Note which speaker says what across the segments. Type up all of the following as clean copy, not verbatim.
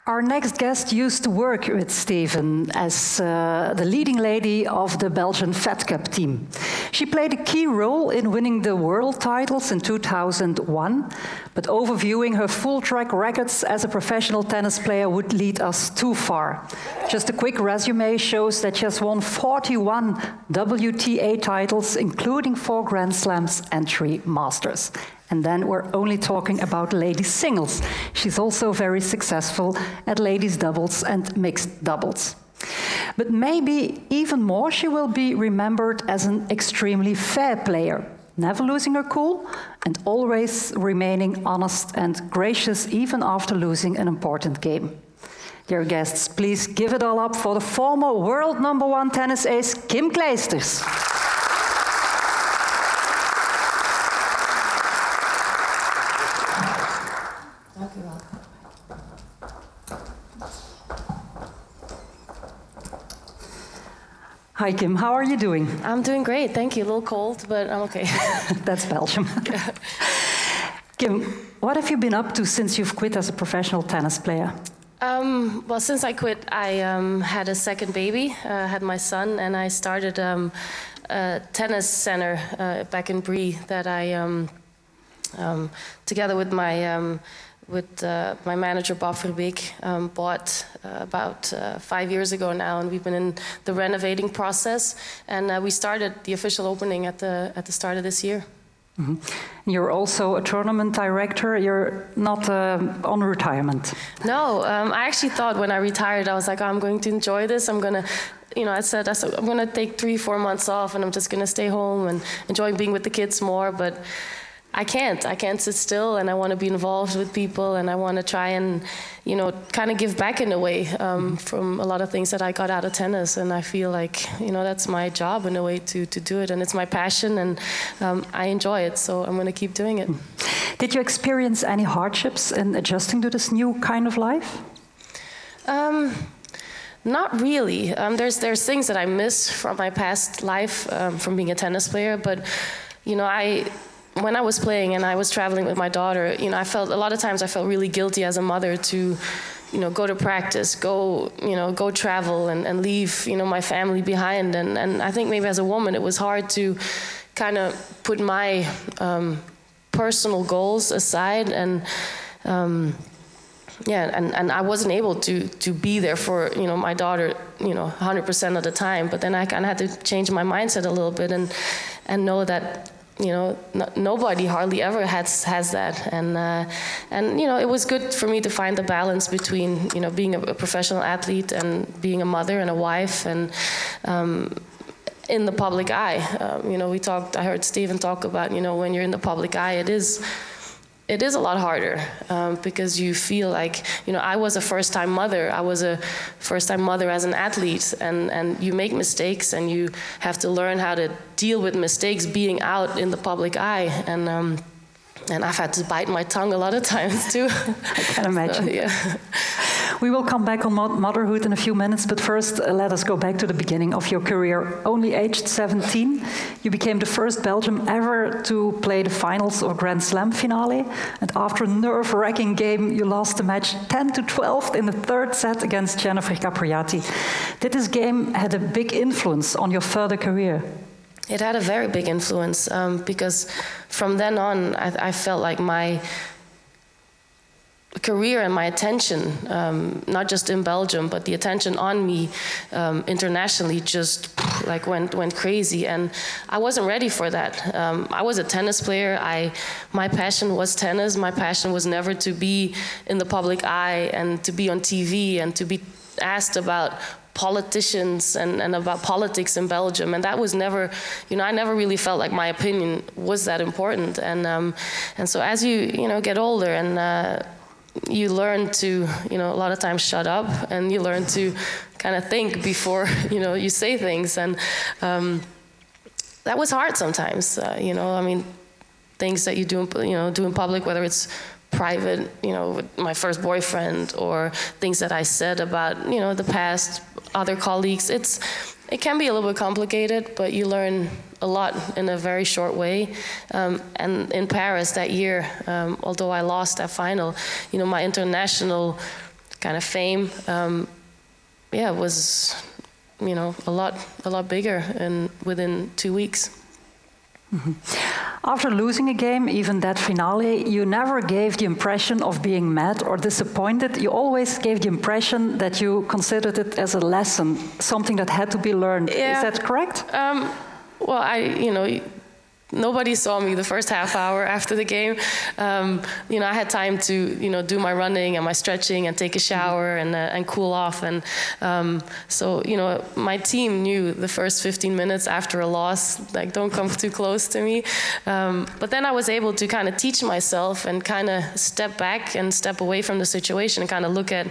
Speaker 1: Our next guest used to work with Steven as the leading lady of the Belgian Fed Cup team. She played a key role in winning the world titles in 2001, but overviewing her full track records as a professional tennis player would lead us too far. Just a quick resume shows that she has won 41 WTA titles, including 4 Grand Slams and 3 Masters. And then we're only talking about ladies singles. She's also very successful at ladies doubles and mixed doubles. But maybe even more, she will be remembered as an extremely fair player, never losing her cool and always remaining honest and gracious even after losing an important game. Dear guests, please give it all up for the former world #1 tennis ace, Kim Clijsters. Hi Kim, how are you doing?
Speaker 2: I'm doing great, thank you. A little cold, but I'm okay.
Speaker 1: That's Belgium. Kim, what have you been up to since you've quit as a professional tennis player?
Speaker 2: Well, since I quit, I had a second baby, had my son, and I started a tennis center back in Brie that I, together with my manager Bob Verbeek, bought about 5 years ago now, and we've been in the renovating process, and we started the official opening at the start of this year.
Speaker 1: Mm-hmm. You're also a tournament director. You're not on retirement.
Speaker 2: No, I actually thought when I retired, I was like, oh, I'm going to enjoy this. I'm gonna, I said I'm gonna take 3-4 months off, and I'm just gonna stay home and enjoy being with the kids more, but I can't sit still, and I want to be involved with people, and I want to try and, kind of give back in a way from a lot of things that I got out of tennis, and I feel like, that's my job in a way to do it, and it's my passion, and I enjoy it, so I'm going to keep doing it.
Speaker 1: Did you experience any hardships in adjusting to this new kind of life?
Speaker 2: Not really. There's things that I miss from my past life, from being a tennis player, but, when I was playing and I was traveling with my daughter, a lot of times I felt really guilty as a mother to, go to practice, go travel and leave, my family behind. And I think maybe as a woman it was hard to kind of put my personal goals aside, and and I wasn't able to be there for, my daughter, 100% of the time. But then I kind of had to change my mindset a little bit and know that, nobody hardly ever has that, and it was good for me to find the balance between being a professional athlete and being a mother and a wife, and in the public eye. I heard Steven talk about when you're in the public eye, it is a lot harder, because you feel like, I was a first-time mother. I was a first-time mother as an athlete, and you make mistakes, and you have to learn how to deal with mistakes being out in the public eye. And I've had to bite my tongue a lot of times too.
Speaker 1: I can imagine.
Speaker 2: So, yeah.
Speaker 1: We will come back on motherhood in a few minutes, but first let us go back to the beginning of your career. Only aged 17, you became the first Belgian ever to play the finals of Grand Slam finale, and after a nerve-wracking game, you lost the match 10-12 in the 3rd set against Jennifer Capriati. Did this game had a big influence on your further career?
Speaker 2: It had a very big influence, because from then on, I felt like my career and my attention, not just in Belgium, but the attention on me internationally just like went crazy, and I wasn't ready for that. I was a tennis player. My passion was tennis. My passion was never to be in the public eye and to be on TV and to be asked about politicians and about politics in Belgium, and that was never, I never really felt like my opinion was that important, and so as you get older and you learn to a lot of times shut up, and you learn to kind of think before you say things, and that was hard sometimes. I mean, things that you do in public, whether it's private, with my first boyfriend, or things that I said about, the past, other colleagues. It can be a little bit complicated, but you learn a lot in a very short way. And in Paris that year, although I lost that final, my international kind of fame, yeah, was, you know, a lot bigger within 2 weeks.
Speaker 1: Mm-hmm. After losing a game, even that finale, you never gave the impression of being mad or disappointed. You always gave the impression that you considered it as a lesson, something that had to be learned.
Speaker 2: Yeah.
Speaker 1: Is that correct?
Speaker 2: Well, you know, nobody saw me the first half hour after the game. You know, I had time to, you know, do my running and my stretching and take a shower and cool off. And so, you know, my team knew the first 15 minutes after a loss, like, don't come too close to me. But then I was able to kind of teach myself and kind of step back and step away from the situation and kind of look at,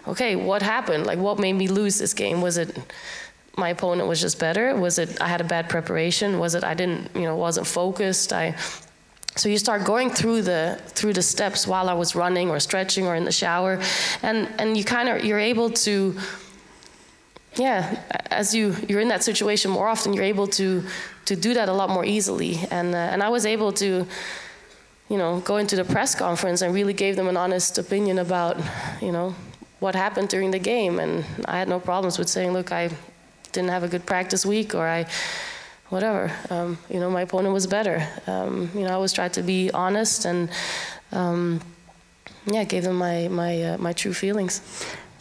Speaker 2: okay, what happened? Like, what made me lose this game? Was it my opponent was just better? Was it I had a bad preparation? Was it I didn't, you know, wasn't focused? So you start going through the steps while I was running or stretching or in the shower, and you're able to, yeah, as you're in that situation more often, you're able to do that a lot more easily. And I was able to, you know, go into the press conference and really gave them an honest opinion about, you know, what happened during the game, and I had no problems with saying, look, I didn't have a good practice week, or whatever. You know, my opponent was better. You know, I always tried to be honest and, yeah, gave them my true feelings.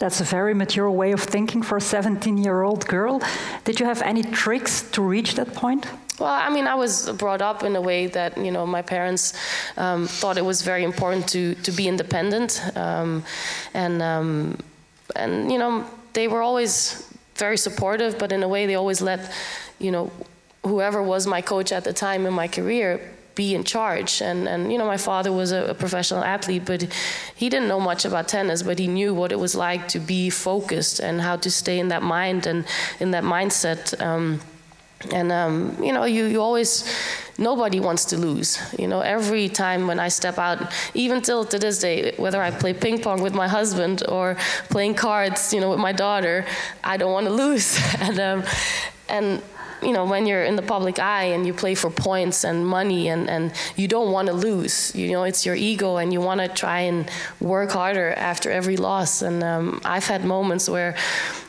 Speaker 1: That's a very mature way of thinking for a 17-year-old girl. Did you have any tricks to reach that point?
Speaker 2: Well, I mean, I was brought up in a way that, you know, my parents thought it was very important to be independent, and you know, they were always very supportive, but in a way they always let, you know, whoever was my coach at the time in my career be in charge. And you know, my father was a professional athlete, but he didn't know much about tennis, but he knew what it was like to be focused and how to stay in that mind and in that mindset. You know, you always, nobody wants to lose. You know, every time when I step out, even till to this day, whether I play ping pong with my husband or playing cards, you know, with my daughter, I don't want to lose. And you know, when you're in the public eye and you play for points and money and you don't want to lose, you know, it's your ego and you want to try and work harder after every loss. And I've had moments where,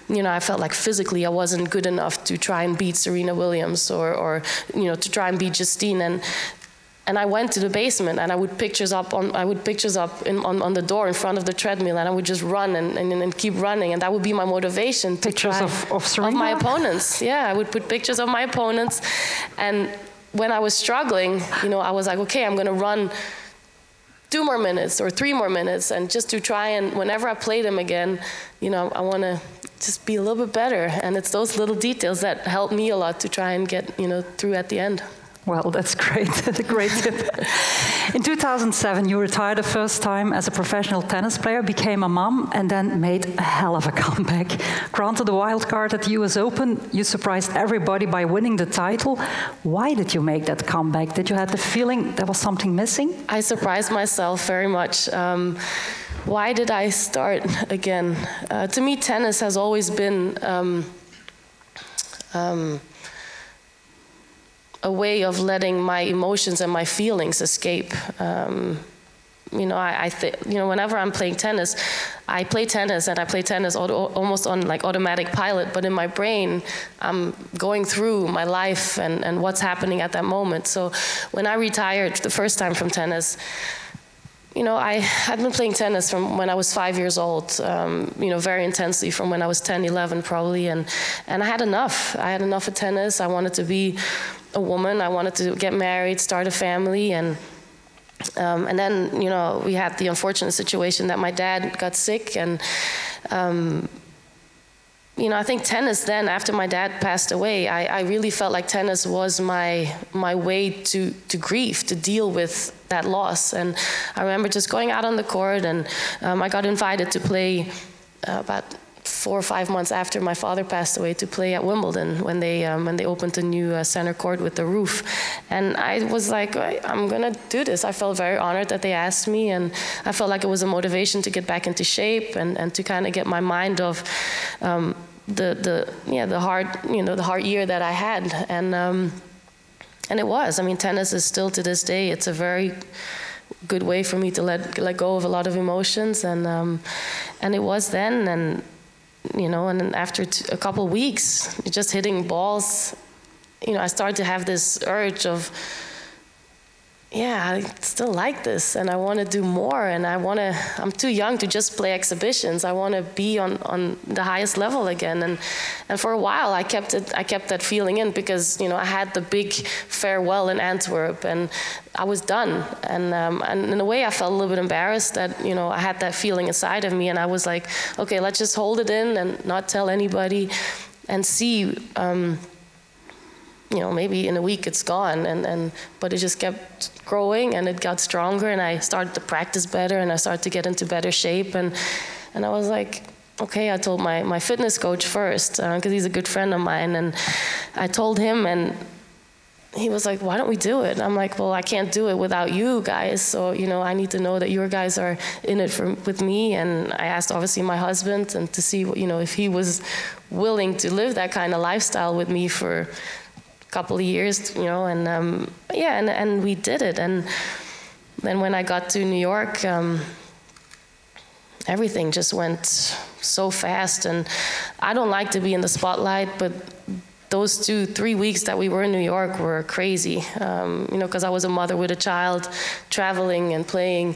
Speaker 2: you know, I felt like physically I wasn't good enough to try and beat Serena Williams or you know, to try and beat Justine. And I went to the basement and I would pictures up on the door in front of the treadmill, and I would just run and keep running, and that would be my motivation.
Speaker 1: Pictures of Serena?
Speaker 2: Of my opponents. Yeah, I would put pictures of my opponents, and when I was struggling, you know, I was like, okay, I'm gonna run 2 more minutes or 3 more minutes, and just to try and whenever I play them again, you know, I want to just be a little bit better. And it's those little details that help me a lot to try and get, you know, through at the end.
Speaker 1: Well, that's great. That's a great tip. In 2007, you retired the first time as a professional tennis player, became a mom, and then made a hell of a comeback. Granted the wild card at the US Open, you surprised everybody by winning the title. Why did you make that comeback? Did you have the feeling there was something missing? I
Speaker 2: surprised myself very much. Why did I start again? To me, tennis has always been a way of letting my emotions and my feelings escape. You know, you know, whenever I'm playing tennis, I play tennis almost on like automatic pilot, but in my brain, I'm going through my life and what's happening at that moment. So when I retired the first time from tennis, you know, I'd been playing tennis from when I was 5 years old, you know, very intensely from when I was 10, 11 probably, and I had enough. I had enough of tennis. I wanted to be a woman. I wanted to get married, start a family, and then, you know, we had the unfortunate situation that my dad got sick, and you know, I think tennis then, after my dad passed away, I really felt like tennis was my way to grieve, to deal with that loss. And I remember just going out on the court, and I got invited to play about 4 or 5 months after my father passed away to play at Wimbledon when they opened the new center court with the roof. And I was like, I'm gonna do this. I felt very honored that they asked me, and I felt like it was a motivation to get back into shape and to kind of get my mind off the hard year that I had. And it was. I mean, tennis is still to this day, it's a very good way for me to let go of a lot of emotions, and it was then, and you know, and then after a couple of weeks, just hitting balls, you know, I started to have this urge of, yeah, I still like this, and I want to do more, and I'm too young to just play exhibitions. I want to be on the highest level again, and for a while I kept that feeling in, because, you know, I had the big farewell in Antwerp, and I was done, and in a way I felt a little bit embarrassed that, you know, I had that feeling inside of me, and I was like, okay, let's just hold it in and not tell anybody, and see. You know, maybe in a week it's gone, but it just kept growing, and it got stronger, and I started to practice better, and I started to get into better shape, and I was like, okay, I told my fitness coach first, because he's a good friend of mine, and I told him, and he was like, why don't we do it? And I'm like, well, I can't do it without you guys, so, you know, I need to know that your guys are in it with me, and I asked, obviously, my husband, and to see, you know, if he was willing to live that kind of lifestyle with me for couple of years, you know, and yeah, and we did it. And then when I got to New York, everything just went so fast, and I don't like to be in the spotlight, but those 2-3 weeks that we were in New York were crazy, you know, because I was a mother with a child, traveling and playing.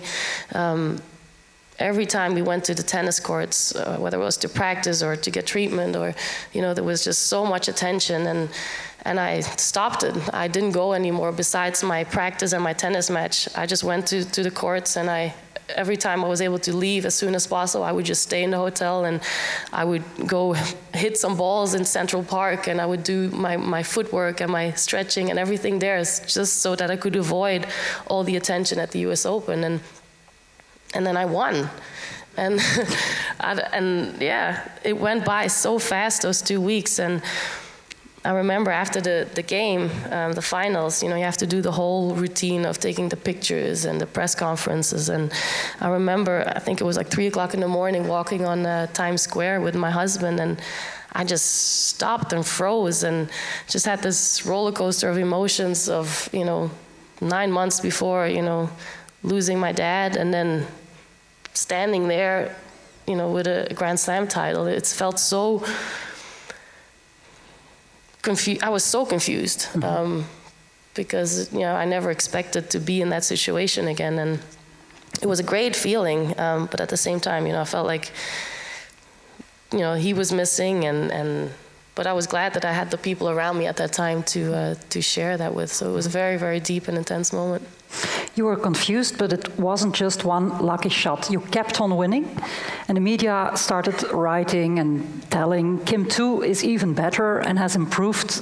Speaker 2: Every time we went to the tennis courts, whether it was to practice or to get treatment, or, you know, there was just so much attention, and I stopped it. I didn't go anymore. Besides my practice and my tennis match, I just went to the courts, and every time I was able to leave as soon as possible, I would just stay in the hotel, and I would go hit some balls in Central Park, and I would do my footwork and my stretching and everything there, just so that I could avoid all the attention at the US Open. And then I won. And yeah, it went by so fast, those 2 weeks. And I remember after the game, the finals, you know, you have to do the whole routine of taking the pictures and the press conferences. And I remember, I think it was like 3 o'clock in the morning, walking on Times Square with my husband, and I just stopped and froze, and just had this roller coaster of emotions of, you know, 9 months before, you know, losing my dad, and then standing there, you know, with a Grand Slam title. It felt so confused. I was so confused, because, you know, I never expected to be in that situation again, and it was a great feeling, but at the same time, you know, I felt like, you know, he was missing, but I was glad that I had the people around me at that time to share that with. So it was a very, very deep and intense moment.
Speaker 1: You were confused, but it wasn't just one lucky shot. You kept on winning, and the media started writing and telling Kim 2 is even better and has improved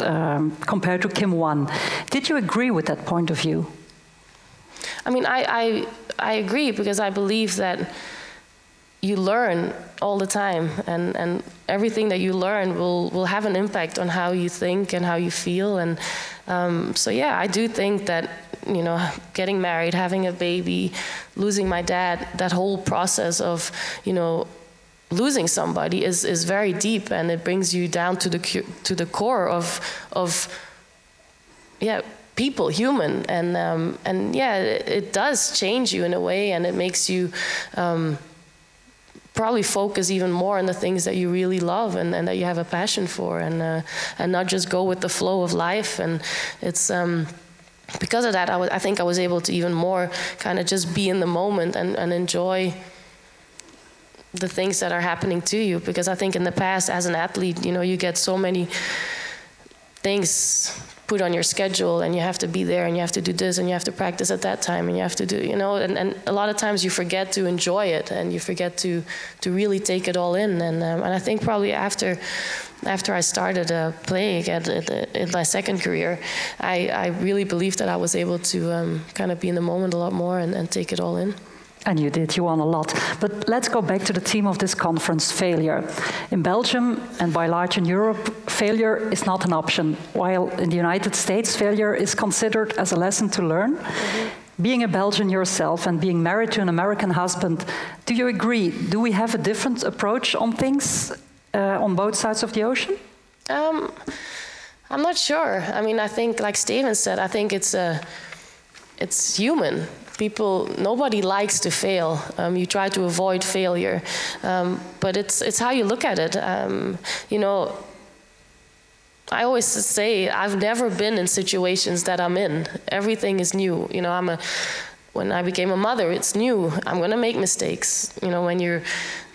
Speaker 1: compared to Kim 1. Did you agree with that point of view?
Speaker 2: I mean, I agree, because I believe that you learn all the time, and everything that you learn will have an impact on how you think and how you feel. And so yeah, I do think that, you know, getting married, having a baby, losing my dad, that whole process of, you know, losing somebody is very deep, and it brings you down to the core of yeah, people, human, and yeah, it does change you in a way, and it makes you probably focus even more on the things that you really love and that you have a passion for, and not just go with the flow of life. And it's because of that, I think I was able to even more kind of just be in the moment and enjoy the things that are happening to you. Because I think in the past, as an athlete, you know, you get so many things put on your schedule, and you have to be there, and you have to do this, and you have to practice at that time, and you have to do, you know, and a lot of times you forget to enjoy it, and you forget to really take it all in. And I think probably after I started playing again in my second career, I really believed that I was able to kind of be in the moment a lot more and take it all in.
Speaker 1: And you did, you won a lot. But let's go back to the theme of this conference, failure. In Belgium, and by large in Europe, failure is not an option, while in the United States, failure is considered as a lesson to learn. Mm-hmm. Being a Belgian yourself and being married to an American husband, do you agree? Do we have a different approach on things on both sides of the ocean?
Speaker 2: I'm not sure. I mean, I think, like Steven said, I think it's human. nobody likes to fail. You try to avoid failure, but it's how you look at it. You know, I always say I've never been in situations that I'm in. Everything is new. You know, when I became a mother, it's new. I'm gonna make mistakes. You know, when you're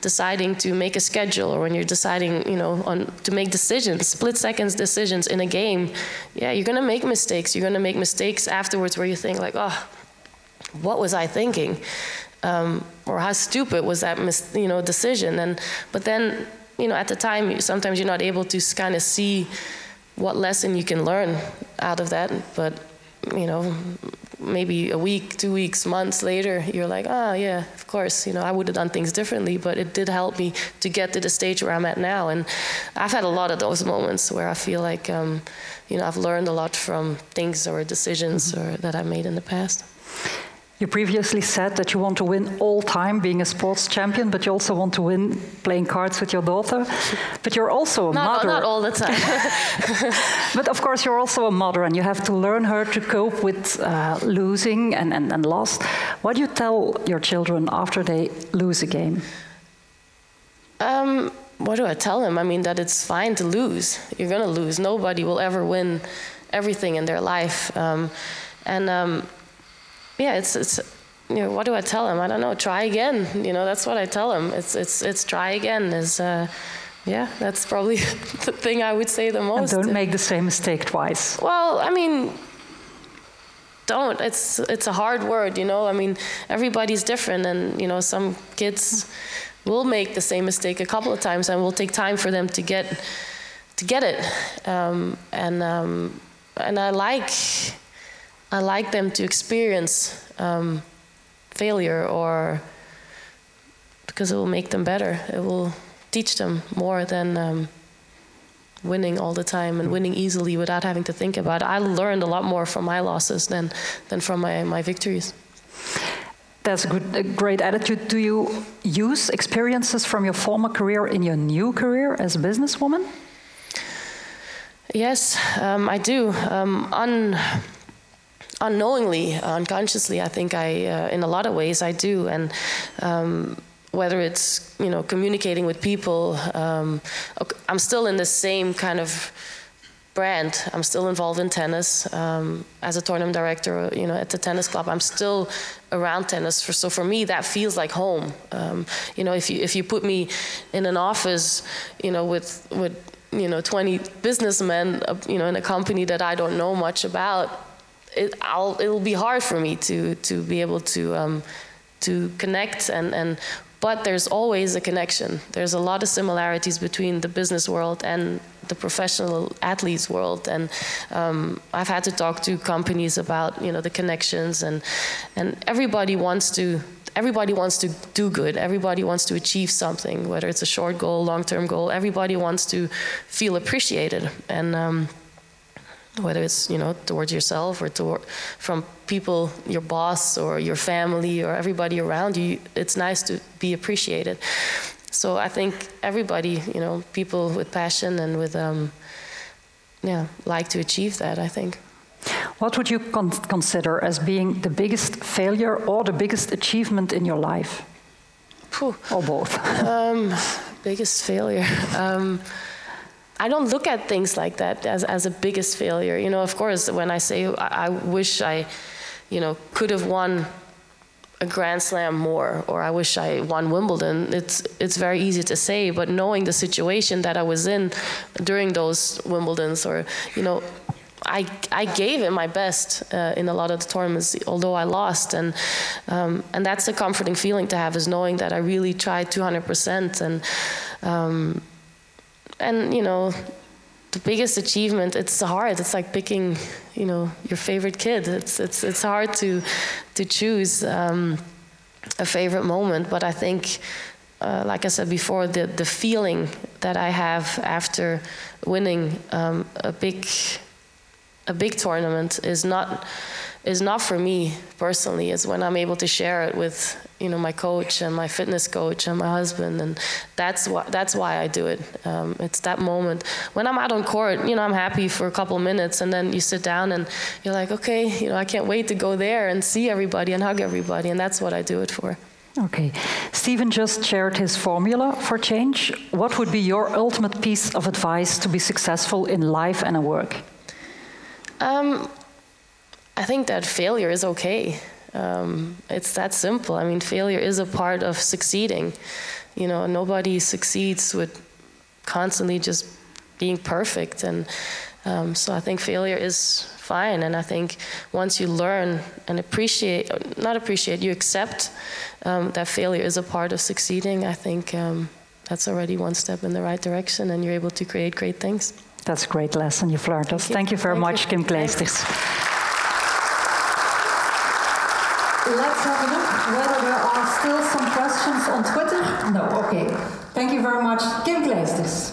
Speaker 2: deciding to make a schedule, or when you're deciding, you know, to make decisions, split-second decisions in a game, yeah, you're gonna make mistakes. You're gonna make mistakes afterwards where you think like, oh, what was I thinking? Or how stupid was that decision? But then, you know, at the time, sometimes you're not able to kind of see what lesson you can learn out of that. But, you know, maybe a week, 2 weeks, months later, you're like, oh yeah, of course, you know, I would have done things differently, but it did help me to get to the stage where I'm at now. And I've had a lot of those moments where I feel like, you know, I've learned a lot from things or decisions that I made in the past.
Speaker 1: You previously said that you want to win all time being a sports champion, but you also want to win playing cards with your daughter. But you're also a mother.
Speaker 2: Not all the time.
Speaker 1: But of course, you're also a mother, and you have to learn her to cope with losing and loss. What do you tell your children after they lose a game?
Speaker 2: What do I tell them? I mean, that it's fine to lose. You're going to lose. Nobody will ever win everything in their life. Yeah, it's you know, what do I tell them? I don't know. Try again. You know, that's what I tell them. It's try again. Yeah, that's probably the thing I would say the most.
Speaker 1: And don't make the same mistake twice.
Speaker 2: Well, I mean, don't. It's a hard word, you know. I mean, everybody's different, and you know, some kids will make the same mistake a couple of times, and will take time for them to get it. And I like them to experience failure, or because it will make them better. It will teach them more than winning all the time and winning easily without having to think about it. I learned a lot more from my losses than from my victories.
Speaker 1: That's a great attitude. Do you use experiences from your former career in your new career as a businesswoman?
Speaker 2: Yes, I do. Unknowingly, unconsciously, I think in a lot of ways I do. And whether it's, you know, communicating with people, I'm still in the same kind of brand. I'm still involved in tennis as a tournament director, you know, at the tennis club. I'm still around tennis, so for me that feels like home. You know, if you put me in an office, you know, with you know 20 businessmen, you know, in a company that I don't know much about, it'll be hard for me to be able to connect but there's always a connection. There's a lot of similarities between the business world and the professional athletes world, and I've had to talk to companies about, you know, the connections, and everybody wants to do good. Everybody wants to achieve something, whether it's a short goal, long-term goal. Everybody wants to feel appreciated, and whether it's, you know, towards yourself or from people, your boss or your family or everybody around you, it's nice to be appreciated. So I think everybody, you know, people with passion and with, like to achieve that, I think.
Speaker 1: What would you consider as being the biggest failure or the biggest achievement in your life?
Speaker 2: Whew.
Speaker 1: Or both?
Speaker 2: Biggest failure. I don't look at things like that as a biggest failure. You know, of course, when I say I wish I, you know, could have won a Grand Slam more, or I wish I won Wimbledon, it's very easy to say, but knowing the situation that I was in during those Wimbledons, or, you know, I gave it my best in a lot of the tournaments, although I lost, and that's a comforting feeling to have, is knowing that I really tried 200%, and you know, the biggest achievement, it's hard. It's like picking, you know, your favorite kid. It's hard to choose a favorite moment, but I think, like I said before, the feeling that I have after winning a big a big tournament is not for me personally. Is when I'm able to share it with my coach and my fitness coach and my husband, and that's why I do it. It's that moment when I'm out on court. I'm happy for a couple minutes, and then you sit down and you're like, okay, I can't wait to go there and see everybody and hug everybody, and that's what I do it for.
Speaker 1: Okay, Steven just shared his formula for change. What would be your ultimate piece of advice to be successful in life and at work?
Speaker 2: I think that failure is okay. It's that simple. I mean, failure is a part of succeeding. Nobody succeeds with constantly just being perfect. And so I think failure is fine. And I think once you learn and you accept that failure is a part of succeeding, I think that's already one step in the right direction, and you're able to create great things.
Speaker 1: That's a great lesson you've learned us. Thank you very much, Kim Clijsters. Let's have a look whether there are still some questions on Twitter. No, okay. Thank you very much, Kim Clijsters.